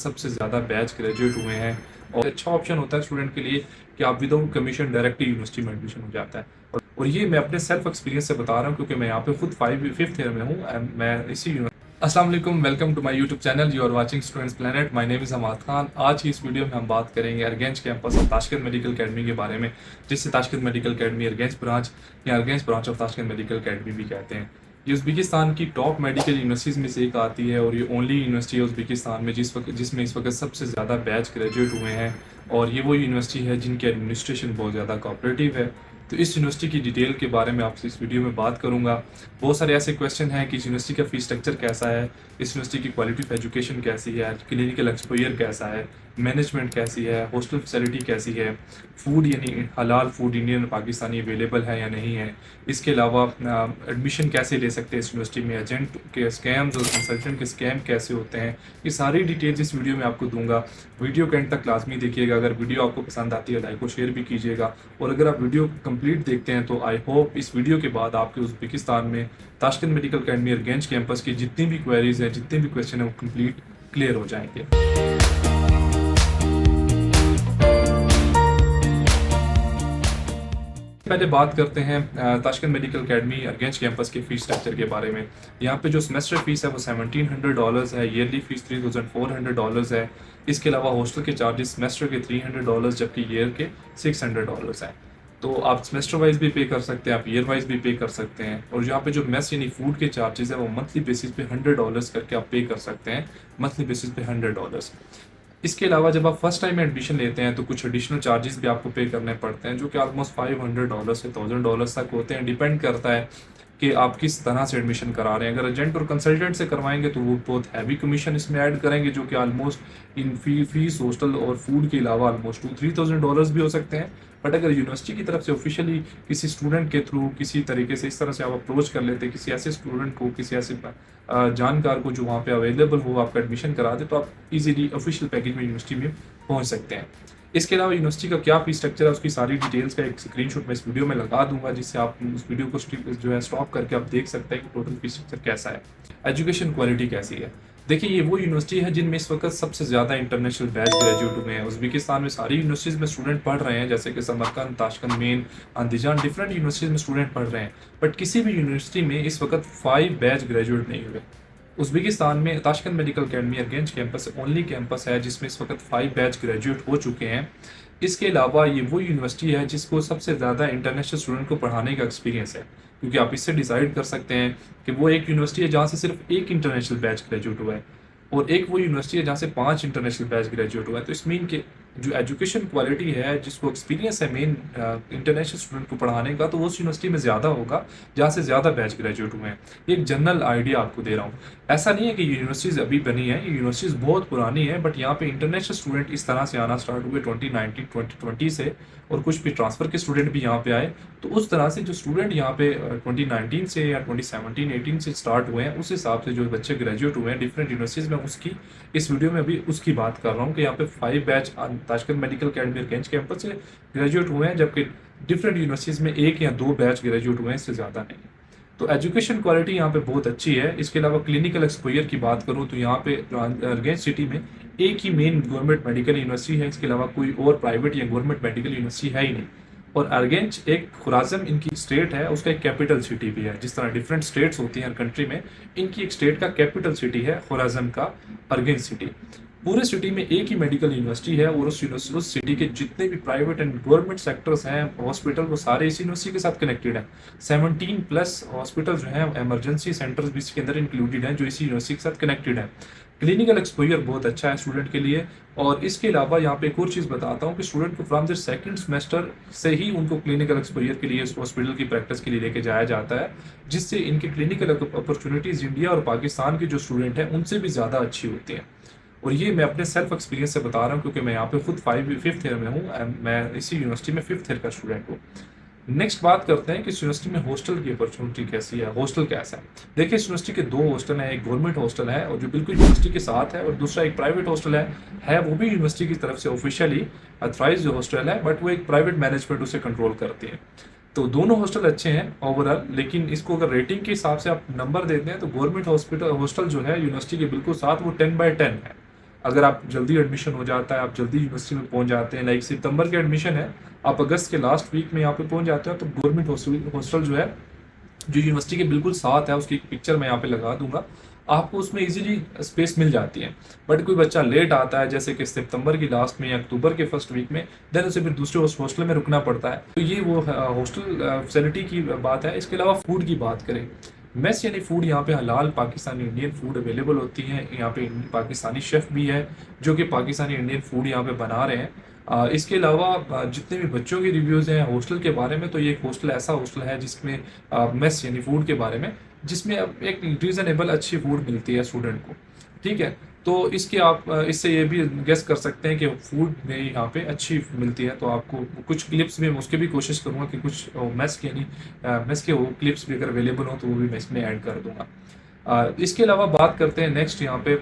सबसे ज़्यादा batch graduate हुए हैं और अच्छा ऑप्शन होता है स्टूडेंट के लिए कि आप विदाउट कमीशन डायरेक्टली यूनिवर्सिटी में एडमिशन हो जाता है। और ये मैं अपने सेल्फ एक्सपीरियंस से बता रहा हूँ क्योंकि मैं यहाँ पे खुद फिफ्थ ईयर में हूँ and मैं इसी अस्सलाम वालेकुम, welcome to my YouTube channel. You are watching students planet. My name is Hamad Khan. आज की इस वीडियो में हम बात करेंगे अरगेंज कैंपस और ताशकंद मेडिकल अकेडमी के बारे में, जिससे Tashkent Medical Academy Urgench branch या Urgench branch of Tashkent Medical Academy भी कहते हैं। ये उज़्बेकिस्तान की टॉप मेडिकल यूनिवर्सिटीज़ में से एक आती है और ये ओनली यूनिवर्सिटी है उज़्बेकिस्तान में जिसमें इस वक्त सबसे ज़्यादा बैच ग्रेजुएट हुए हैं। और ये वो यूनिवर्सिटी है जिनकी एडमिनिस्ट्रेशन बहुत ज़्यादा कोऑपरेटिव है। तो इस यूनिवर्सिटी की डिटेल के बारे में आपसे इस वीडियो में बात करूंगा। बहुत सारे ऐसे क्वेश्चन हैं कि इस यूनिवर्सिटी का फीस स्ट्रक्चर कैसा है, इस यूनिवर्सिटी की क्वालिटी ऑफ एजुकेशन कैसी है, क्लिनिकल एक्सपोजर कैसा है, मैनेजमेंट कैसी है, हॉस्टल फैसिलिटी कैसी है, फूड यानी हलाल फूड इंडियन पाकिस्तानी अवेलेबल है या नहीं है, इसके अलावा एडमिशन कैसे ले सकते हैं इस यूनिवर्सिटी में, एजेंट के स्कैम्स और कंसल्टेंट के स्कैम कैसे होते हैं, ये सारी डिटेल्स इस वीडियो में आपको दूंगा। वीडियो के एंड तक लाजमी देखिएगा। अगर वीडियो आपको पसंद आती है लाइक और शेयर भी कीजिएगा। और अगर आप वीडियो कंप्लीट देखते हैं तो आई होप इस वीडियो के बाद आपके उज़्बेकिस्तान में Tashkent Medical Academy Urgench campus की जितनी भी क्वेरीज हैं, जितने भी क्वेश्चन हैं, वो कंप्लीट क्लियर हो जाएंगे। पहले बात करते हैं Tashkent Medical Academy Urgench campus के फीस स्ट्रक्चर के बारे में। यहाँ पे जो सेमेस्टर फीस है वो $1700 है, ईयरली फीस $3400 है। इसके अलावा हॉस्टल के चार्जेस सेमेस्टर के $300 जबकि ईयर के $600 हैं। तो आप सेमेस्टर वाइज भी पे कर सकते हैं, आप ईयर वाइज भी पे कर सकते हैं। और यहाँ पे जो मेस यानी फूड के चार्जेस है वो मंथली बेसिस पे $100 करके आप पे कर सकते हैं, मंथली बेसिस पे $100। इसके अलावा जब आप फर्स्ट टाइम एडमिशन लेते हैं तो कुछ एडिशनल चार्जेस भी आपको पे करने पड़ते हैं, जो कि ऑलमोस्ट $500 से $1000 तक होते हैं। डिपेंड करता है कि आप किस तरह से एडमिशन करा रहे हैं। अगर एजेंट और कंसल्टेंट से करवाएंगे तो वो बहुत हैवी कमीशन इसमें ऐड करेंगे, जो कि ऑलमोस्ट इन फीस हॉस्टल और फूड के अलावा ऑलमोस्ट $2-3,000 भी हो सकते हैं। बट अगर यूनिवर्सिटी की तरफ से ऑफिशियली किसी स्टूडेंट के थ्रू किसी तरीके से इस तरह से आप अप्रोच कर लेते हैं किसी ऐसे स्टूडेंट को, किसी ऐसे जानकार को जो वहाँ पे अवेलेबल हो, आपका एडमिशन करा दे, तो आप इजीली ऑफिशियल पैकेज में यूनिवर्सिटी में पहुँच सकते हैं। इसके अलावा यूनिवर्सिटी का क्या फीस स्ट्रक्चर है उसकी सारी डिटेल्स का एक स्क्रीनशॉट मैं इस वीडियो में लगा दूंगा, जिससे आप उस वीडियो को जो है स्टॉप करके आप देख सकते हैं कि टोटल फीस स्ट्रक्चर कैसा है, एजुकेशन क्वालिटी कैसी है। देखिए, ये वो यूनिवर्सिटी है जिनमें इस वक्त सबसे ज़्यादा इंटरनेशनल बैच ग्रेजुएट हुए हैं। उज़्बेकिस्तान में सारी यूनिवर्सिटीज़ में स्टूडेंट पढ़ रहे हैं, जैसे कि Samarkand, Tashkent, main, अंदीजान, different universities में स्टूडेंट पढ़ रहे हैं। बट किसी भी यूनिवर्सिटी में इस वक्त 5 बैच ग्रेजुएट नहीं हुए। उज़्बेकिस्तान में Tashkent Medical Academy Urgench campus only campus है जिसमें इस वक्त 5 बैच ग्रेजुएट हो चुके हैं। इसके अलावा ये वो यूनिवर्सिटी है जिसको सबसे ज़्यादा इंटरनेशनल स्टूडेंट को पढ़ाने का एक्सपीरियंस है, क्योंकि आप इससे डिसाइड कर सकते हैं कि वो एक यूनिवर्सिटी है जहाँ से सिर्फ एक इंटरनेशनल बैच ग्रेजुएट हुआ है और एक वो यूनिवर्सिटी है जहाँ से 5 इंटरनेशनल बैच ग्रेजुएट हुआ है। तो इस मीन के जो एजुकेशन क्वालिटी है, जिसको एक्सपीरियंस है मेन इंटरनेशनल स्टूडेंट को पढ़ाने का, तो वो उस यूनिवर्सिटी में ज़्यादा होगा जहाँ से ज़्यादा बैच ग्रेजुएट हुए हैं। ये एक जनरल आइडिया आपको दे रहा हूँ। ऐसा नहीं है कि यूनिवर्सिटीज़ अभी बनी है, ये यूनिवर्सिटीज़ बहुत पुरानी है, बट यहाँ पे इंटरनेशनल स्टूडेंट इस तरह से आना स्टार्ट हुए 2019-2020 से, और कुछ भी ट्रांसफ़र के स्टूडेंट भी यहाँ पे आए। तो उस तरह से जो स्टूडेंट यहाँ पे 2019 से या 2017-18 से स्टार्ट हुए हैं, उस हिसाब से जो बच्चे ग्रेजुएट हुए हैं डिफरेंट यूनिवर्सिटीज़ में, उसकी इस वीडियो में अभी उसकी बात कर रहा हूँ कि यहाँ पे 5 batch Tashkent Medical Academy Urgench campus से ग्रेजुएट हुए हैं, जबकि डिफरेंट यूनिवर्सिटीज़ में 1 या 2 बैच ग्रेजुएट हुए हैं, इससे ज़्यादा नहीं। तो एजुकेशन क्वालिटी यहाँ पे बहुत अच्छी है। इसके अलावा क्लिनिकल एक्सपोजर की बात करूँ तो यहाँ पे अरगेंज सिटी में एक ही मेन गवर्नमेंट मेडिकल यूनिवर्सिटी है, इसके अलावा कोई और प्राइवेट या गवर्नमेंट मेडिकल यूनिवर्सिटी है ही नहीं। और अरगेंज एक खुराजम इनकी स्टेट है, उसका एक कैपिटल सिटी भी है। जिस तरह डिफरेंट स्टेट्स होती हैं हर कंट्री में, इनकी एक स्टेट का कैपिटल सिटी है खुराजम का अरगेंज सिटी। पूरे सिटी में एक ही मेडिकल यूनिवर्सिटी है और उस सिटी के जितने भी प्राइवेट एंड गवर्नमेंट सेक्टर्स हैं, हॉस्पिटल, वो सारे इस यूनिवर्सिटी के साथ कनेक्टेड हैं। 17+ हॉस्पिटल जो हैं, एमरजेंसी सेंटर्स भी इसके अंदर इंक्लूडेड हैं, जो इसी यूनिवर्सिटी के साथ कनेक्टेड हैं। क्लिनिकल एक्सपोजर बहुत अच्छा है स्टूडेंट के लिए। और इसके अलावा यहाँ पे एक और चीज़ बताता हूँ कि स्टूडेंट को फ्रॉम द सेकंड सेमेस्टर से ही उनको क्लिनिकल एक्सपोजर के लिए हॉस्पिटल की प्रैक्टिस के लिए लेके जाया जाता है, जिससे इनके क्लिनिकल अपॉर्चुनिटीज़ इंडिया और पाकिस्तान के जो स्टूडेंट हैं उनसे भी ज़्यादा अच्छी होती हैं। और ये मैं अपने सेल्फ एक्सपीरियंस से बता रहा हूँ क्योंकि मैं यहाँ पे खुद फिफ्थ ईयर में हूँ, मैं इसी यूनिवर्सिटी में 5th ईयर का स्टूडेंट हूँ। नेक्स्ट बात करते हैं कि इस यूनिवर्सिटी में हॉस्टल की अपॉर्चुनिटी कैसी है, हॉस्टल कैसा है। देखिए, इस यूनिवर्सिटी के 2 हॉस्टल हैं, एक गवर्नमेंट हॉस्टल है और जो बिल्कुल यूनिवर्सिटी के साथ है, और दूसरा एक प्राइवेट हॉस्टल है वो भी यूनिवर्सिटी की तरफ से ऑफिशियली अथराइज हॉस्टल है, बट वो एक प्राइवेट मैनेजमेंट उसे कंट्रोल करती है। तो दोनों हॉस्टल अच्छे हैं ओवरऑल, लेकिन इसको अगर रेटिंग के हिसाब से आप नंबर देते हैं तो गवर्नमेंट हॉस्टल जो है यूनिवर्सिटी के बिल्कुल साथ, वो 10/10 है। अगर आप जल्दी एडमिशन हो जाता है, आप जल्दी यूनिवर्सिटी में पहुंच जाते हैं, लाइक सितंबर के एडमिशन है, आप अगस्त के लास्ट वीक में यहाँ पे पहुंच जाते हो, तो गवर्नमेंट हॉस्टल जो है, जो यूनिवर्सिटी के बिल्कुल साथ है, उसकी एक पिक्चर मैं यहाँ पे लगा दूंगा, आपको उसमें इजीली स्पेस मिल जाती है। बट कोई बच्चा लेट आता है, जैसे कि सितंबर की लास्ट में या अक्टूबर के फर्स्ट वीक में, देन उसे फिर दूसरे हॉस्टल में रुकना पड़ता है। तो ये वो हॉस्टल फैसिलिटी की बात है। इसके अलावा फूड की बात करें, मेस यानी फूड यहाँ पे हलाल पाकिस्तानी इंडियन फूड अवेलेबल होती है। यहाँ पे पाकिस्तानी शेफ़ भी है जो कि पाकिस्तानी इंडियन फूड यहाँ पे बना रहे हैं। इसके अलावा जितने भी बच्चों के रिव्यूज़ हैं हॉस्टल के बारे में, तो ये एक हॉस्टल ऐसा हॉस्टल है जिसमें मेस यानी फूड के बारे में, जिसमें अब एक रीज़नेबल अच्छी फूड मिलती है स्टूडेंट को। ठीक है, तो इसके आप इससे ये भी गेस कर सकते हैं कि फूड में यहाँ पे अच्छी मिलती है। तो आपको कुछ क्लिप्स भी मैं उसकी भी कोशिश करूँगा कि कुछ मेस के यानी मेस के वो क्लिप्स भी अगर अवेलेबल हो तो वो भी मैं इसमें ऐड कर दूंगा। इसके अलावा बात करते हैं नेक्स्ट यहाँ पे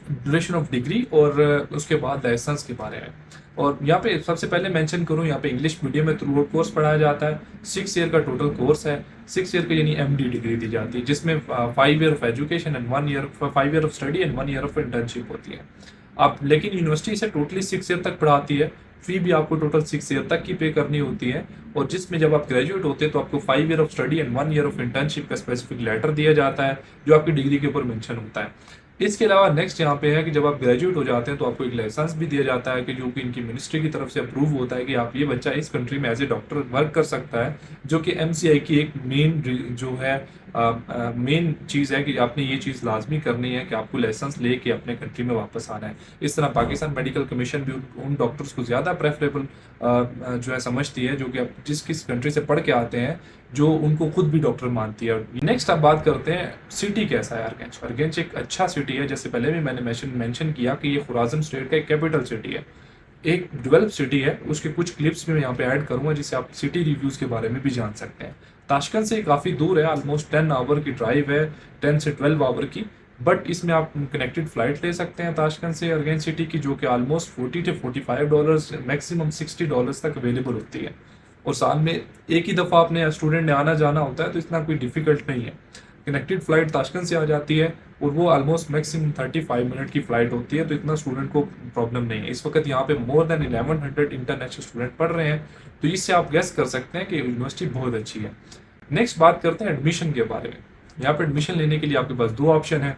ड्यूरेशन ऑफ डिग्री और उसके बाद लाइसेंस के बारे में। और यहाँ पे सबसे पहले मेंशन करूँ, यहाँ पे इंग्लिश मीडियम में थ्रू कोर्स पढ़ाया जाता है। 6 ईयर का टोटल कोर्स है। 6 ईयर का यानी एमडी डिग्री दी जाती है, जिसमें 5 year of education and 1 year 5 year of study and 1 year of internship होती है। आप लेकिन यूनिवर्सिटी से टोटली 6 ईयर तक पढ़ाती है। फी भी आपको टोटल 6 ईयर तक की पे करनी होती है। और जिसमें जब आप ग्रेजुएट होते हैं तो आपको 5 year of study and 1 year of internship का स्पेसिफिक लेटर दिया जाता है, जो आपकी डिग्री के ऊपर मेंशन होता है। इसके अलावा नेक्स्ट यहाँ पे है कि जब आप ग्रेजुएट हो जाते हैं तो आपको एक लाइसेंस भी दिया जाता है, कि जो कि इनकी मिनिस्ट्री की तरफ से अप्रूव होता है कि आप ये बच्चा इस कंट्री में एज ए डॉक्टर वर्क कर सकता है, जो कि एमसीआई की एक मेन जो है मेन चीज़ है कि आपने ये चीज़ लाजमी करनी है कि आपको लाइसेंस लेके अपने कंट्री में वापस आना है। इस तरह पाकिस्तान मेडिकल कमीशन भी उन डॉक्टर्स को ज़्यादा प्रेफरेबल जो है समझती है, जो कि आप जिस किस कंट्री से पढ़ के आते हैं, जो उनको खुद भी डॉक्टर मानती है। नेक्स्ट आप बात करते हैं सिटी कैसा है अर्गेंच। अर्गेंच एक अच्छा सिटी है, जैसे पहले भी मैंने मेंशन किया कि ये खुराजम स्टेट का एक कैपिटल सिटी है, एक डेवलप सिटी है। उसके कुछ क्लिप्स भी मैं यहाँ पे ऐड करूंगा, जिससे आप सिटी रिव्यूज़ के बारे में भी जान सकते हैं। ताशकंद से काफ़ी दूर है, ऑलमोस्ट 10 आवर की ड्राइव है, 10 से 12 आवर की। बट इसमें आप कनेक्टेड फ्लाइट ले सकते हैं ताशकंद से अर्गेंच सिटी की, जो कि ऑलमोस्ट 40 से 45 डॉलर्स, मैक्सिमम 60 डॉलर्स तक अवेलेबल होती है। और साल में एक ही दफ़ा अपने स्टूडेंट ने आना जाना होता है, तो इतना कोई डिफिकल्ट नहीं है। कनेक्टेड फ्लाइट ताशकंद से आ जाती है और वो ऑलमोस्ट मैक्सिमम 35 मिनट की फ़्लाइट होती है, तो इतना स्टूडेंट को प्रॉब्लम नहीं है। इस वक्त यहाँ पे मोर देन 1100 इंटरनेशनल स्टूडेंट पढ़ रहे हैं, तो इससे आप गेस कर सकते हैं कि यूनिवर्सिटी बहुत अच्छी है। नेक्स्ट बात करते हैं एडमिशन के बारे में। यहाँ पे एडमिशन लेने के लिए आपके पास दो ऑप्शन है।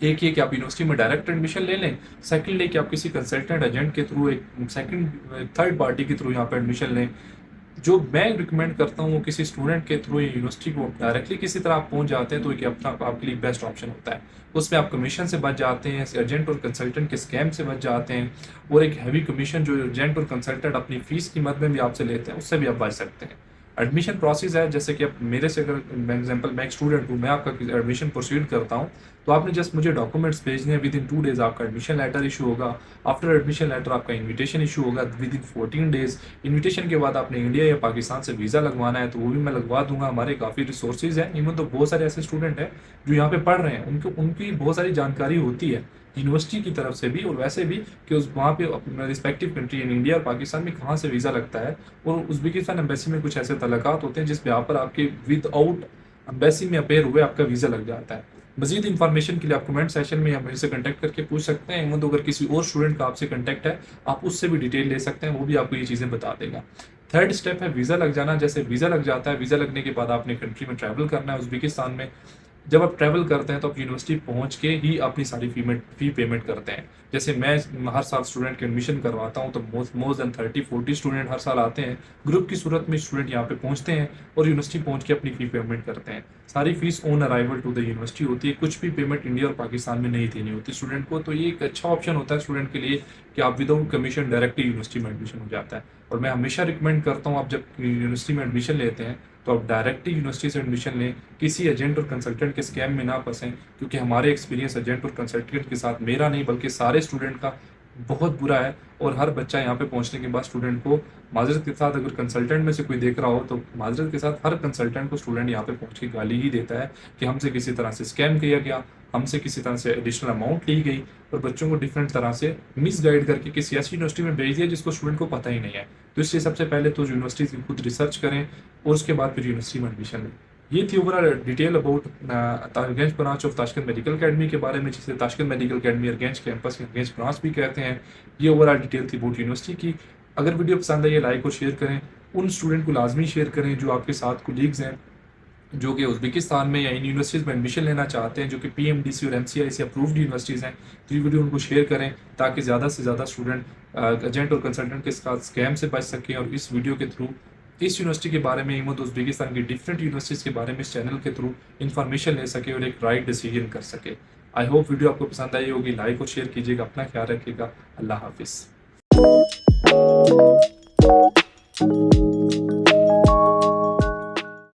एक ये कि आप यूनिवर्सिटी में डायरेक्ट एडमिशन ले लें, सेकंड ये कि आप किसी कंसल्टेंट एजेंट के थ्रू, एक थर्ड पार्टी के थ्रू यहाँ पे एडमिशन लें। जो मैं रिकमेंड करता हूँ वो किसी स्टूडेंट के थ्रू यूनिवर्सिटी को डायरेक्टली किसी तरह आप पहुँच जाते हैं, तो एक अपना आपके लिए बेस्ट ऑप्शन होता है। उसमें आप कमीशन से बच जाते हैं, एजेंट और कंसल्टेंट के स्कैम से बच जाते हैं, और एक हैवी कमीशन जो एजेंट और कंसल्टेंट अपनी फीस की मद में भी आपसे लेते हैं, उससे भी आप बच सकते हैं। एडमिशन प्रोसेस है, जैसे कि आप मेरे से, अगर एग्जांपल मैं एक स्टूडेंट हूँ, मैं आपका एडमिशन प्रोसीड करता हूँ, तो आपने जस्ट मुझे डॉक्यूमेंट्स भेजने हैं। विद इन 2 डेज आपका एडमिशन लेटर इशू होगा। आफ्टर एडमिशन लेटर आपका इन्विटेशन इशू होगा विद इन 14 डेज। इन्विटेशन के बाद आपने इंडिया या पाकिस्तान से वीज़ा लगवाना है, तो वो भी मैं लगवा दूंगा। हमारे काफ़ी रिसोर्सेज हैं, इवन तो बहुत सारे ऐसे स्टूडेंट हैं जो यहाँ पे पढ़ रहे हैं, उनकी बहुत सारी जानकारी होती है यूनिवर्सिटी की तरफ से भी और वैसे भी, कि उस वहाँ पे रिस्पेक्टिव कंट्री इन इंडिया और पाकिस्तान में कहाँ से वीज़ा लगता है। और उज़्बेकिस्तान एम्बेसी में कुछ ऐसे तलक़ात होते हैं जिस पे यहाँ पर आपके विदाउट एम्बेसी में अपेयर हुए आपका वीज़ा लग जाता है। मजीद इन्फॉर्मेशन के लिए आप कमेंट सेशन में या मेरे से कंटेक्ट करके पूछ सकते हैं। इवन तो अगर किसी और स्टूडेंट का आपसे कंटेक्ट है, आप उससे भी डिटेल ले सकते हैं, वो भी आपको ये चीज़ें बता देगा। थर्ड स्टेप है वीज़ा लग जाना। जैसे वीज़ा लग जाता है, वीज़ा लगने के बाद आपने कंट्री में ट्रैवल करना है उज़्बेकिस्तान में। जब आप ट्रैवल करते हैं तो आप यूनिवर्सिटी पहुंच के ही अपनी सारी फी पेमेंट करते हैं। जैसे मैं हर साल स्टूडेंट के एडमिशन करवाता हूं, तो मोर देन 30-40 स्टूडेंट हर साल आते हैं। ग्रुप की सूरत में स्टूडेंट यहाँ पे पहुंचते हैं और यूनिवर्सिटी पहुंच के अपनी फ़ी पेमेंट करते हैं। सारी fees on arrival to the university होती है, कुछ भी पेमेंट इंडिया और पाकिस्तान में नहीं देनी होती स्टूडेंट को। तो ये एक अच्छा ऑप्शन होता है स्टूडेंट के लिए कि आप विदाउट कमीशन डायरेक्टली यूनिवर्सिटी में एडमिशन हो जाता है। और मैं हमेशा रिकमेंड करता हूँ, आप जब यूनिवर्सिटी में एडमिशन लेते हैं तो आप डायरेक्टली यूनिवर्सिटी से एडमिशन लें, किसी एजेंट और कंसल्टेंट के स्कैम में ना फंसें। क्योंकि हमारे एक्सपीरियंस एजेंट और कंसल्टेंट के साथ, मेरा नहीं बल्कि सारे स्टूडेंट का बहुत बुरा है। और हर बच्चा यहाँ पे पहुँचने के बाद स्टूडेंट को माजरत के साथ, अगर कंसल्टेंट में से कोई देख रहा हो तो माजरत के साथ हर कंसल्टेंट को स्टूडेंट यहाँ पे पहुँच के गाली ही देता है कि हमसे किसी तरह से स्कैम किया गया, हमसे किसी तरह से एडिशनल अमाउंट ली गई और बच्चों को डिफरेंट तरह से मिसगाइड करके किसी ऐसी यूनिवर्सिटी में भेज दिया जिसको स्टूडेंट को पता ही नहीं है। तो इसलिए सबसे पहले तो यूनिवर्सिटी की खुद रिसर्च करें और उसके बाद फिर यूनिवर्सिटी में एडमिशन लें। ये थी overall detail about Urgench branch of Tashkent Medical Academy के बारे में, जिसे Tashkent Medical Academy Urgench campus के अर्गेंज ब्रांच भी कहते हैं। ये ओवरऑल डिटेल थी अबाउट यूनिवर्सिटी की। अगर वीडियो पसंद आई है लाइक और शेयर करें, उन स्टूडेंट को लाजमी शेयर करें जो आपके साथ कोलीग्स हैं जो कि उज़्बेकिस्तान में या इन यूनिवर्सिटीज़ में एडमिशन लेना चाहते हैं, जो कि PMDC और MCI से अप्रूव्ड यूनिवर्सिटीज़ हैं। तो ये वीडियो उनको शेयर करें ताकि ज़्यादा से ज़्यादा स्टूडेंट एजेंट और कंसल्टेंट के साथ स्कैम से बच सकें, और इस वीडियो के थ्रू इस यूनिवर्सिटी के बारे में इमद उज़्बेकिस्तान की डिफरेंट यूनिवर्सिटीज़ के बारे में इस चैनल के थ्रू इन्फॉर्मेशन ले सके और एक राइट डिसीजन कर सके। आई होप वीडियो आपको पसंद आई होगी। लाइक और शेयर कीजिएगा, अपना ख्याल रखिएगा। अल्लाह हाफिज़।